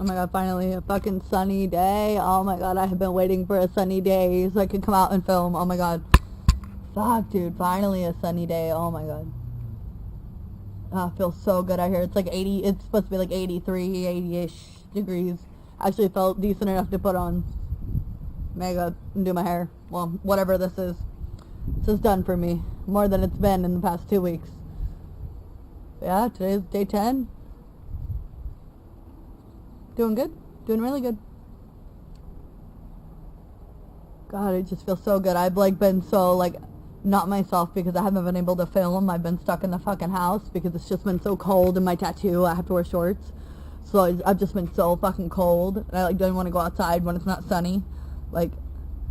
Oh my god, finally a fucking sunny day. Oh my god, I have been waiting for a sunny day so I could come out and film. Oh my god. Fuck, dude, finally a sunny day. Oh my god. Oh, it feels so good out here. It's like 80, it's supposed to be like 83, 80-ish degrees. Actually felt decent enough to put on makeup and do my hair. Well, whatever this is. This is done for me. More than it's been in the past 2 weeks. Yeah, today's day 10. Doing good. Doing really good. God, it just feels so good. I've like been so like not myself because I haven't been able to film. I've been stuck in the fucking house because it's just been so cold in my tattoo. I have to wear shorts. So I've just been so fucking cold. And I like don't want to go outside when it's not sunny. Like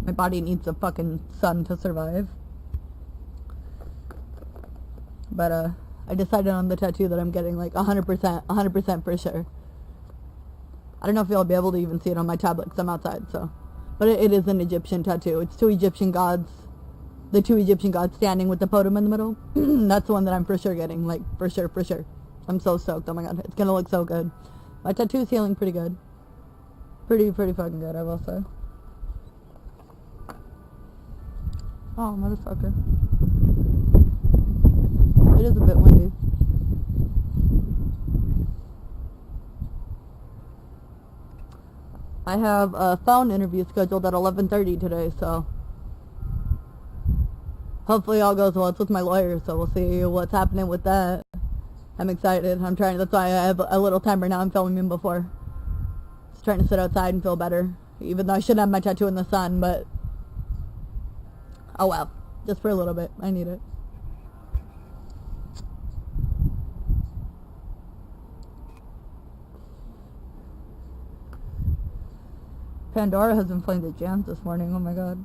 my body needs the fucking sun to survive. But I decided on the tattoo that I'm getting like 100% for sure. I don't know if you'll be able to even see it on my tablet because I'm outside, so. But it is an Egyptian tattoo. It's two Egyptian gods. The two Egyptian gods standing with the podium in the middle. That's the one that I'm for sure getting. Like, for sure. I'm so stoked. Oh my god. It's gonna look so good. My tattoo is healing pretty good. Pretty fucking good, I will say. Oh, motherfucker. It is a bit windy. I have a phone interview scheduled at 11:30 today, so hopefully all goes well. It's with my lawyer, so we'll see what's happening with that. I'm excited. I'm trying. That's why I have a little timer now. I'm filming before. Just trying to sit outside and feel better, even though I shouldn't have my tattoo in the sun. But oh well, just for a little bit. I need it. Pandora has been playing the jams this morning. Oh my god.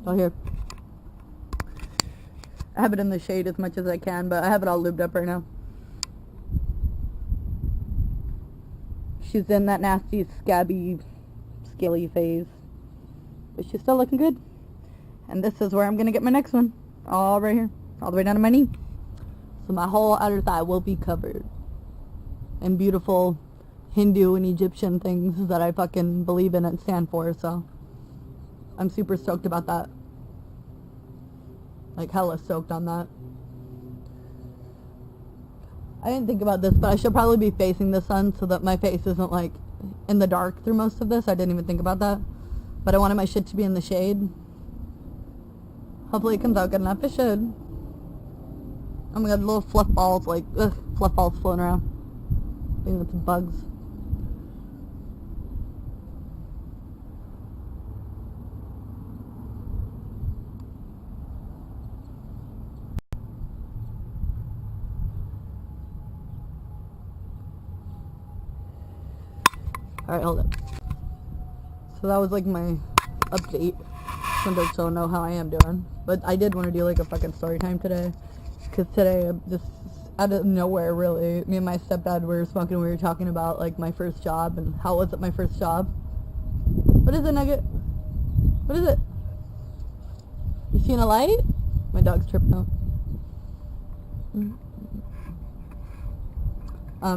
Oh, here. I have it in the shade as much as I can, but I have it all lubed up right now. She's in that nasty, scabby, scaly phase. But she's still looking good. And this is where I'm going to get my next one. All right here. All the way down to my knee. So my whole outer thigh will be covered in beautiful Hindu and Egyptian things that I fucking believe in and stand for. So I'm super stoked about that. Like hella stoked on that. I didn't think about this, but I should probably be facing the sun so that my face isn't like in the dark through most of this. I didn't even think about that. But I wanted my shit to be in the shade. Hopefully it comes out good enough. It should. Oh my god, little fluff balls, like, fluff balls floating around. I think that's bugs. Alright, hold up. So that was like my update. Some folks don't know how I am doing. But I did want to do like a fucking story time today. Because today, I'm just out of nowhere really, me and my stepdad were smoking and we were talking about like my first job and how was it my first job. What is it, Nugget? What is it? You seeing a light? My dog's tripping out.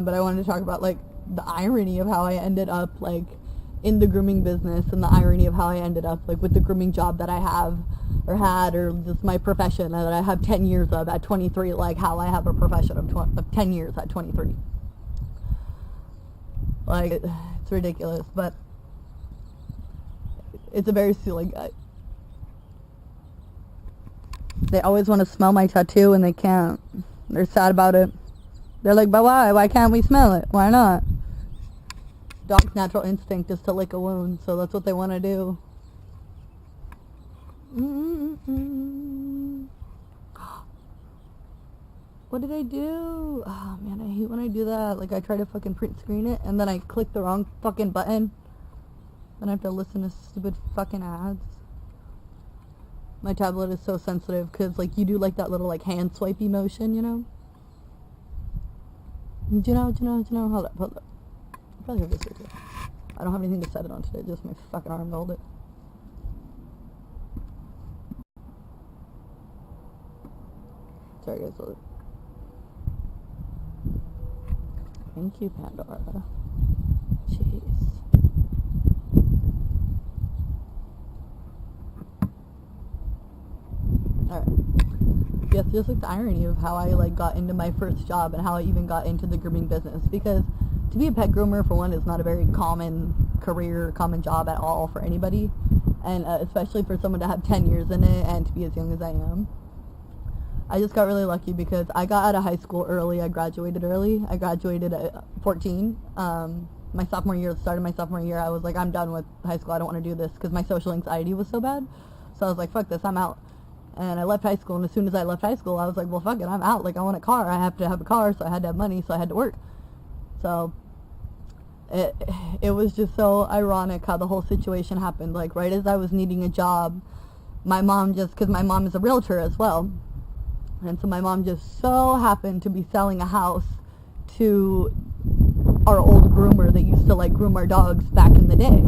But I wanted to talk about like the irony of how I ended up like in the grooming business and the irony of how I ended up like with the grooming job that I have or had, or just my profession that I have 10 years of at 23, like how I have a profession of 10 years at 23. Like, it's ridiculous, but it's a very silly guy. They always want to smell my tattoo and they can't. They're sad about it. They're like, but why? Why can't we smell it? Why not? Dog's natural instinct is to lick a wound, so that's what they want to do. What did I do? Oh man, I hate when I do that. Like I try to fucking print screen it and then I click the wrong fucking button. Then I have to listen to stupid fucking ads. My tablet is so sensitive because like you do like that little like hand swipey motion, you know? Do you know? Hold up. I probably have this right here. I don't have anything to set it on today, just my fucking arm to hold it. Sorry guys, hold it. Thank you, Pandora. Jeez. Alright. Yes, just like the irony of how I like got into my first job and how I even got into the grooming business, because to be a pet groomer, for one, is not a very common career, common job at all for anybody, and especially for someone to have 10 years in it and to be as young as I am. I just got really lucky because I got out of high school early. I graduated early. I graduated at 14. My sophomore year, the start of my sophomore year, I was like, I'm done with high school. I don't want to do this, because my social anxiety was so bad. So I was like, fuck this, I'm out. And I left high school, and as soon as I left high school, I was like, well, fuck it, I'm out. Like, I want a car. I have to have a car, so I had to have money, so I had to work. So it was just so ironic how the whole situation happened. Like, right as I was needing a job, my mom just, because my mom is a realtor as well, and so my mom just so happened to be selling a house to our old groomer that used to, like, groom our dogs back in the day.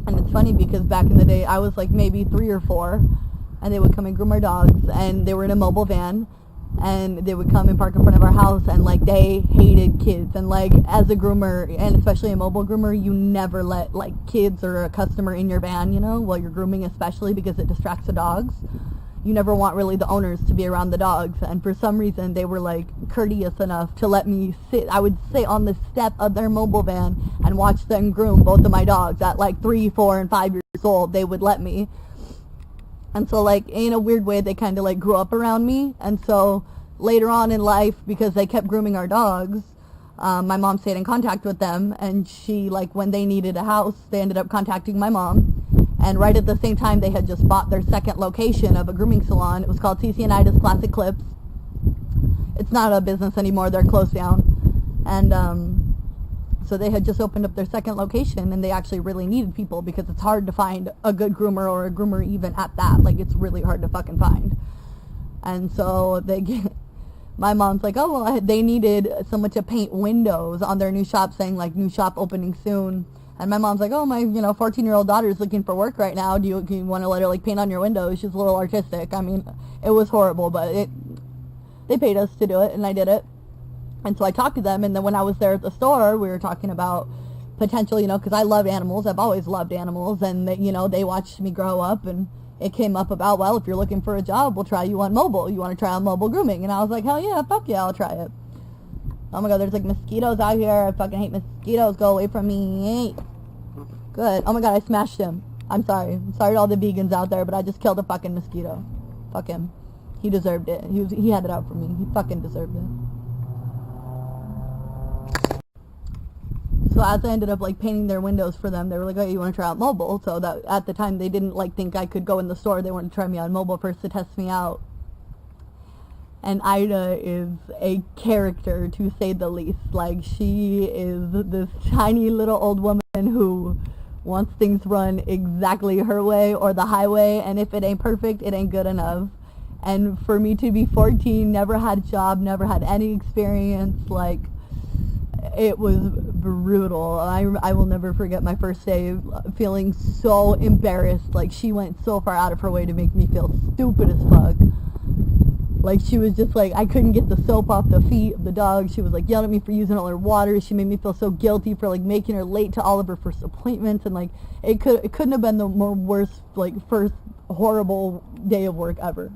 And it's funny because back in the day, I was, like, maybe 3 or 4, and they would come and groom our dogs, and they were in a mobile van, and they would come and park in front of our house, and, like, they hated kids. And, like, as a groomer, and especially a mobile groomer, you never let, like, kids or a customer in your van, you know, while you're grooming, especially because it distracts the dogs. You never want really the owners to be around the dogs, and for some reason they were like courteous enough to let me sit. I would sit on the step of their mobile van and watch them groom both of my dogs at like 3, 4, and 5 years old. They would let me. And so, like, in a weird way, they kind of like grew up around me. And so later on in life, because they kept grooming our dogs, my mom stayed in contact with them, and she, like, when they needed a house, they ended up contacting my mom. And right at the same time, they had just bought their second location of a grooming salon. It was called CC&Ida's Classic Clips. It's not a business anymore. They're closed down. And so they had just opened up their second location, and they actually really needed people because it's hard to find a good groomer, or a groomer even at that. Like, it's really hard to fucking find. And so my mom's like, oh, well, they needed someone to paint windows on their new shop, saying, like, new shop opening soon. And my mom's like, oh, my, 14-year-old daughter's looking for work right now. Do you want to let her, like, paint on your windows? She's a little artistic. I mean, it was horrible, but they paid us to do it, and I did it. And so I talked to them, and then when I was there at the store, we were talking about potential, because I love animals. I've always loved animals, and, they watched me grow up, and it came up about, well, if you're looking for a job, we'll try you on mobile. You want to try on mobile grooming? And I was like, hell yeah, fuck yeah, I'll try it. Oh my god, there's like mosquitoes out here. I fucking hate mosquitoes. Go away from me. Good. Oh my god, I smashed him. I'm sorry. I'm sorry to all the vegans out there, but I just killed a fucking mosquito. Fuck him. He deserved it. He had it out for me. He fucking deserved it. So as I ended up, like, painting their windows for them, they were like, oh, you want to try out mobile? So that at the time, they didn't, like, think I could go in the store. They wanted to try me on mobile first to test me out. And Ida is a character, to say the least. Like, she is this tiny little old woman who wants things run exactly her way or the highway, and if it ain't perfect, it ain't good enough. And for me to be 14, never had a job, never had any experience, like, it was brutal. I will never forget my first day feeling so embarrassed. Like, she went so far out of her way to make me feel stupid as fuck. Like, she was just like, I couldn't get the soap off the feet of the dog. She was like yelling at me for using all her water. She made me feel so guilty for, like, making her late to all of her first appointments. And, like, it couldn't have been the worst, like, first horrible day of work ever.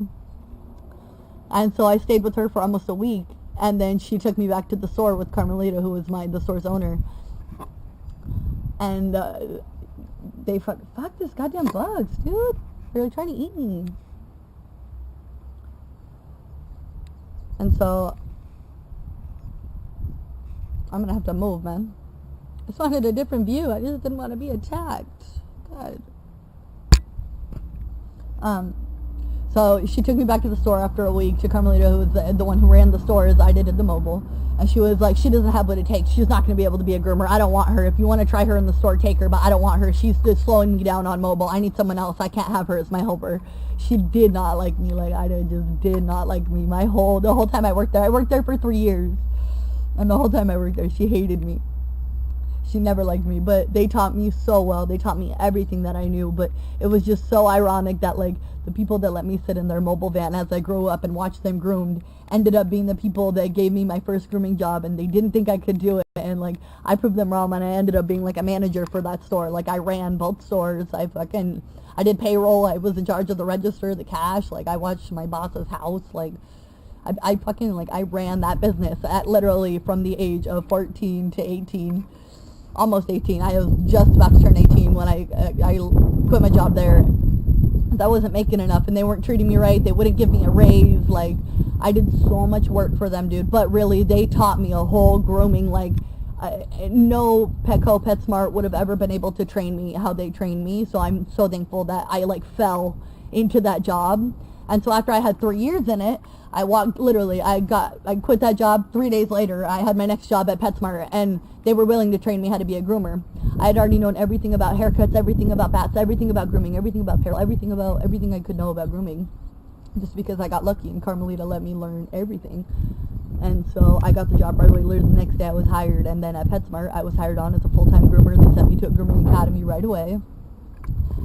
And so I stayed with her for almost a week. And then she took me back to the store with Carmelita, who was the store's owner. And they fuck this goddamn bugs, dude. They're like trying to eat me. And so I'm gonna have to move, man. I just wanted a different view. I just didn't want to be attacked. God. So she took me back to the store after a week to Carmelita, who was the one who ran the store, as I did the mobile. And she was like, she doesn't have what it takes. She's not going to be able to be a groomer. I don't want her. If you want to try her in the store, take her. But I don't want her. She's just slowing me down on mobile. I need someone else. I can't have her as my helper. She did not like me. Like, Ida just did not like me. The whole time I worked there. I worked there for 3 years. And the whole time I worked there, she hated me. She never liked me, but they taught me so well. They taught me everything that I knew, but it was just so ironic that, like, the people that let me sit in their mobile van as I grew up and watch them groomed ended up being the people that gave me my first grooming job, and they didn't think I could do it, and, like, I proved them wrong, and I ended up being, like, a manager for that store. Like, I ran both stores. I did payroll. I was in charge of the register, the cash. Like, I watched my boss's house. Like, I ran that business at literally from the age of 14 to 18. Almost 18. I was just about to turn 18 when I quit my job there. I wasn't making enough, and they weren't treating me right. They wouldn't give me a raise. Like, I did so much work for them, dude. But really, they taught me a whole grooming. Like, no Petco, PetSmart would have ever been able to train me how they trained me. So I'm so thankful that I, like, fell into that job. And so after I had 3 years in it, I quit that job. 3 days later, I had my next job at PetSmart, and they were willing to train me how to be a groomer. I had already known everything about haircuts, everything about baths, everything about grooming, everything about apparel, everything I could know about grooming, just because I got lucky and Carmelita let me learn everything. And so I got the job right away. Literally the next day I was hired, and then at PetSmart I was hired on as a full-time groomer. They sent me to a grooming academy right away.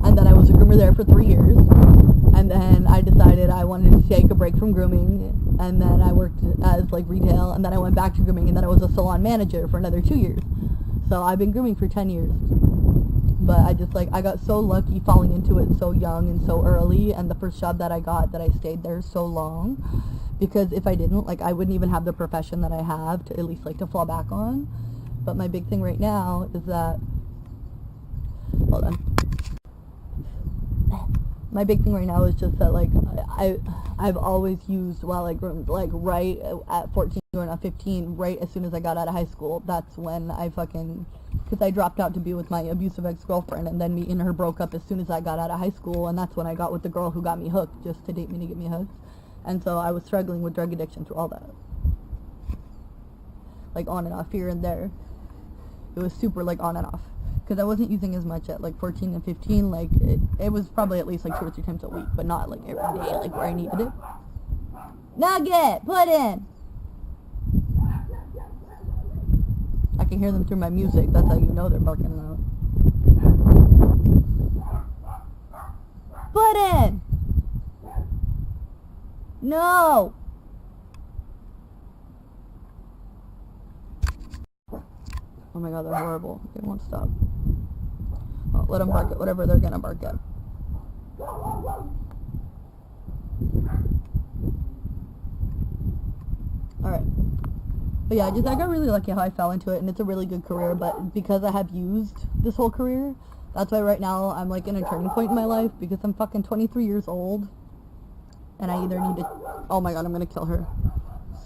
And then I was a groomer there for 3 years. And then I decided I wanted to take a break from grooming. And then I worked as, like, retail. And then I went back to grooming. And then I was a salon manager for another 2 years. So I've been grooming for 10 years. But I got so lucky falling into it so young and so early. And the first job that I got, that I stayed there so long. Because if I didn't, like, I wouldn't even have the profession that I have to at least, like, to fall back on. But my big thing right now is that... Hold on. My big thing right now is just that, like, I've always used while I groomed, like, right at 14 or not 15, right as soon as I got out of high school. That's when because I dropped out to be with my abusive ex-girlfriend, and then me and her broke up as soon as I got out of high school, and that's when I got with the girl who got me hooked, just to date me to get me hooked. And so I was struggling with drug addiction through all that. Like, on and off, here and there. It was super, like, on and off. Because I wasn't using as much at, like, 14 and 15. Like, it was probably at least, like, 2 or 3 times a week, but not, like, every day, like, where I needed it. Nugget! Put in! I can hear them through my music. That's how you know they're barking loud. Put in! No! Oh my god, they're horrible. They won't stop. Oh, let them bark at whatever they're gonna bark at. Alright. But yeah, I got really lucky how I fell into it, and it's a really good career, but because I have used this whole career, that's why right now I'm, like, in a turning point in my life, because I'm fucking 23 years old, and I either need to... Oh my god, I'm gonna kill her.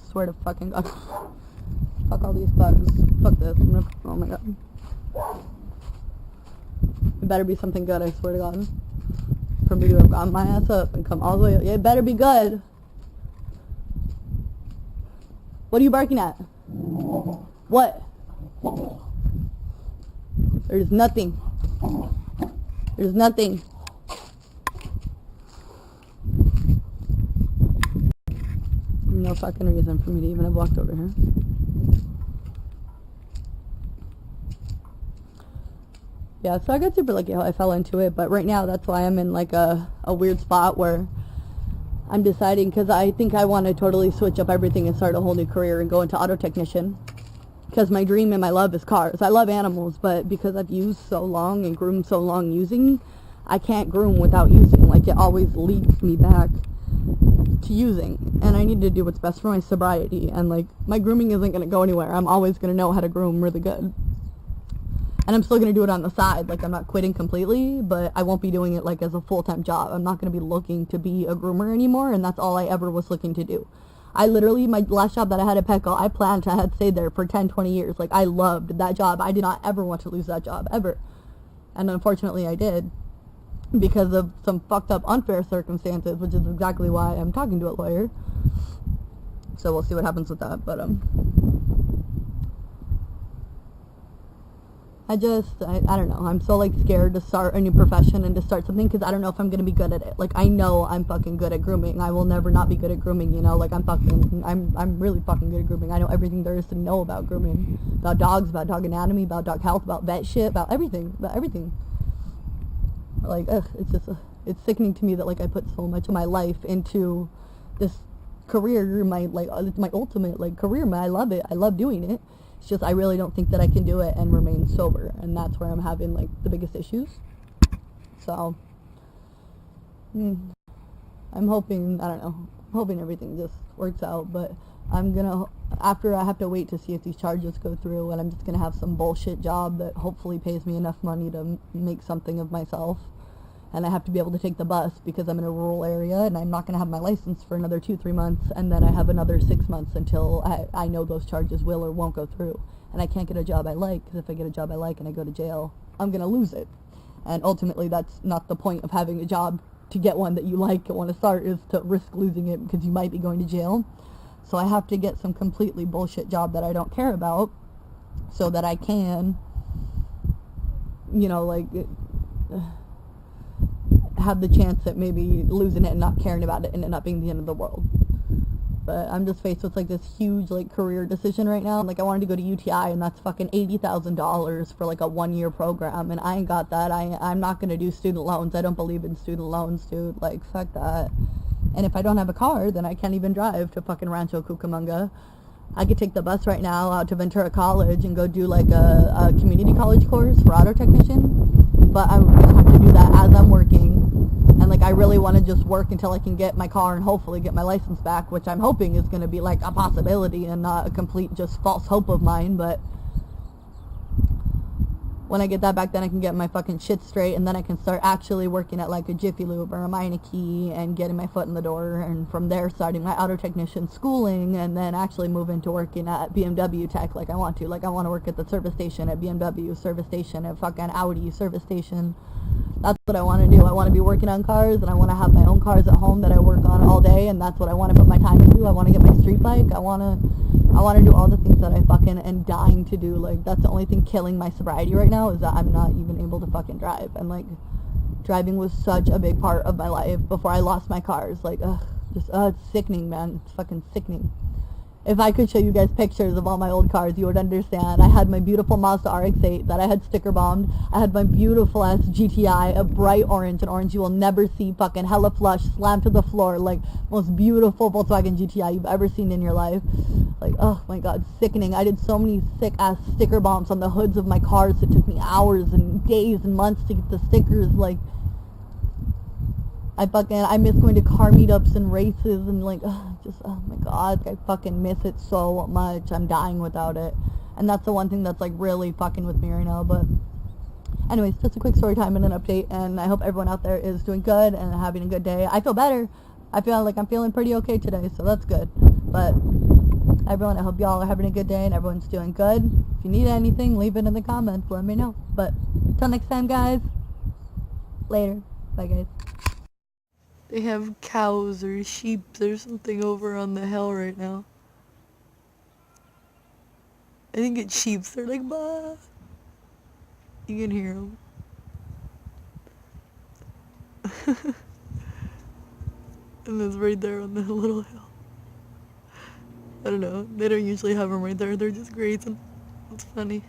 Swear to fucking god. Fuck all these bugs. Fuck this. Oh my god. It better be something good, I swear to god. For me to have gotten my ass up and come all the way up. It better be good. What are you barking at? What? There's nothing. There's nothing. No fucking reason for me to even have walked over here. Yeah, so I got super lucky how I fell into it, but right now that's why I'm in, like, a weird spot where I'm deciding, because I think I want to totally switch up everything and start a whole new career and go into auto technician. Because my dream and my love is cars. I love animals, but because I've used so long and groomed so long using, I can't groom without using. Like, it always leads me back to using, and I need to do what's best for my sobriety, and, like, my grooming isn't going to go anywhere. I'm always going to know how to groom really good. And I'm still going to do it on the side. Like, I'm not quitting completely, but I won't be doing it, like, as a full-time job. I'm not going to be looking to be a groomer anymore, and that's all I ever was looking to do. I literally, my last job that I had at Petco, I planned to have stayed there for 10, 20 years. Like, I loved that job. I did not ever want to lose that job, ever. And unfortunately, I did, because of some fucked up unfair circumstances, which is exactly why I'm talking to a lawyer. So we'll see what happens with that, but, I don't know. I'm so like scared to start a new profession and to start something because I don't know if I'm gonna be good at it. Like I know I'm fucking good at grooming. I will never not be good at grooming. You know, like I'm really fucking good at grooming. I know everything there is to know about grooming, about dogs, about dog anatomy, about dog health, about vet shit, about everything, about everything. Like it's just it's sickening to me that like I put so much of my life into this career, it's my ultimate like career. I love it. I love doing it. It's just I really don't think that I can do it and remain sober, and that's where I'm having like the biggest issues. So I'm hoping, I don't know, I'm hoping everything just works out, but I'm gonna, after I have to wait to see if these charges go through, and I'm just gonna have some bullshit job that hopefully pays me enough money to make something of myself. And I have to be able to take the bus because I'm in a rural area, and I'm not going to have my license for another 2-3 months, and then I have another 6 months until I know those charges will or won't go through. And I can't get a job I like, because if I get a job I like and I go to jail, I'm going to lose it. And ultimately that's not the point of having a job, to get one that you like and want to start, is to risk losing it because you might be going to jail. So I have to get some completely bullshit job that I don't care about so that I can, you know, like have the chance at maybe losing it and not caring about it and it not being the end of the world. But I'm just faced with like this huge like career decision right now. Like I wanted to go to UTI, and that's fucking $80,000 for like a 1-year program, and I ain't got that. I'm not gonna do student loans. I don't believe in student loans, dude. Like fuck that. And if I don't have a car, then I can't even drive to fucking Rancho Cucamonga. I could take the bus right now out to Ventura College and go do like a community college course for auto technician, but I'm gonna have to do that as I'm working. And like I really want to just work until I can get my car and hopefully get my license back, which I'm hoping is going to be like a possibility and not a complete just false hope of mine. But when I get that back, then I can get my fucking shit straight, and then I can start actually working at like a Jiffy Lube or a Meineke and getting my foot in the door, and from there starting my auto technician schooling, and then actually move into working at BMW Tech like I want to. Like I want to work at the service station at BMW, service station at fucking Audi, service station. That's what I want to do. I want to be working on cars, and I want to have my own cars at home that I work on all day, and that's what I want to put my time into. I want to get my street bike. I want to do all the things that I fucking am dying to do. Like, that's the only thing killing my sobriety right now, is that I'm not even able to fucking drive. And, like, driving was such a big part of my life before I lost my cars. Like, it's sickening, man. It's fucking sickening. If I could show you guys pictures of all my old cars, you would understand. I had my beautiful Mazda RX-8 that I had sticker bombed. I had my beautiful ass GTI, a bright orange, an orange you will never see, fucking hella flush, slammed to the floor, like most beautiful Volkswagen GTI you've ever seen in your life. Like, oh my god, sickening. I did so many sick ass sticker bombs on the hoods of my cars. It took me hours and days and months to get the stickers. Like, I miss going to car meetups and races, and like, oh my god, I fucking miss it so much. I'm dying without it. And that's the one thing that's like really fucking with me right now. But anyways, just a quick story time and an update, and I hope everyone out there is doing good and having a good day. I feel better. I feel like I'm feeling pretty okay today, so that's good. But everyone, I hope y'all are having a good day and everyone's doing good. If you need anything, leave it in the comments. Let me know. But until next time, guys. Later. Bye, guys. They have cows or sheep or something over on the hill right now. I think it's sheep. They're like, bah. You can hear them. And it's right there on the little hill. I don't know. They don't usually have them right there. They're just grazing. It's funny.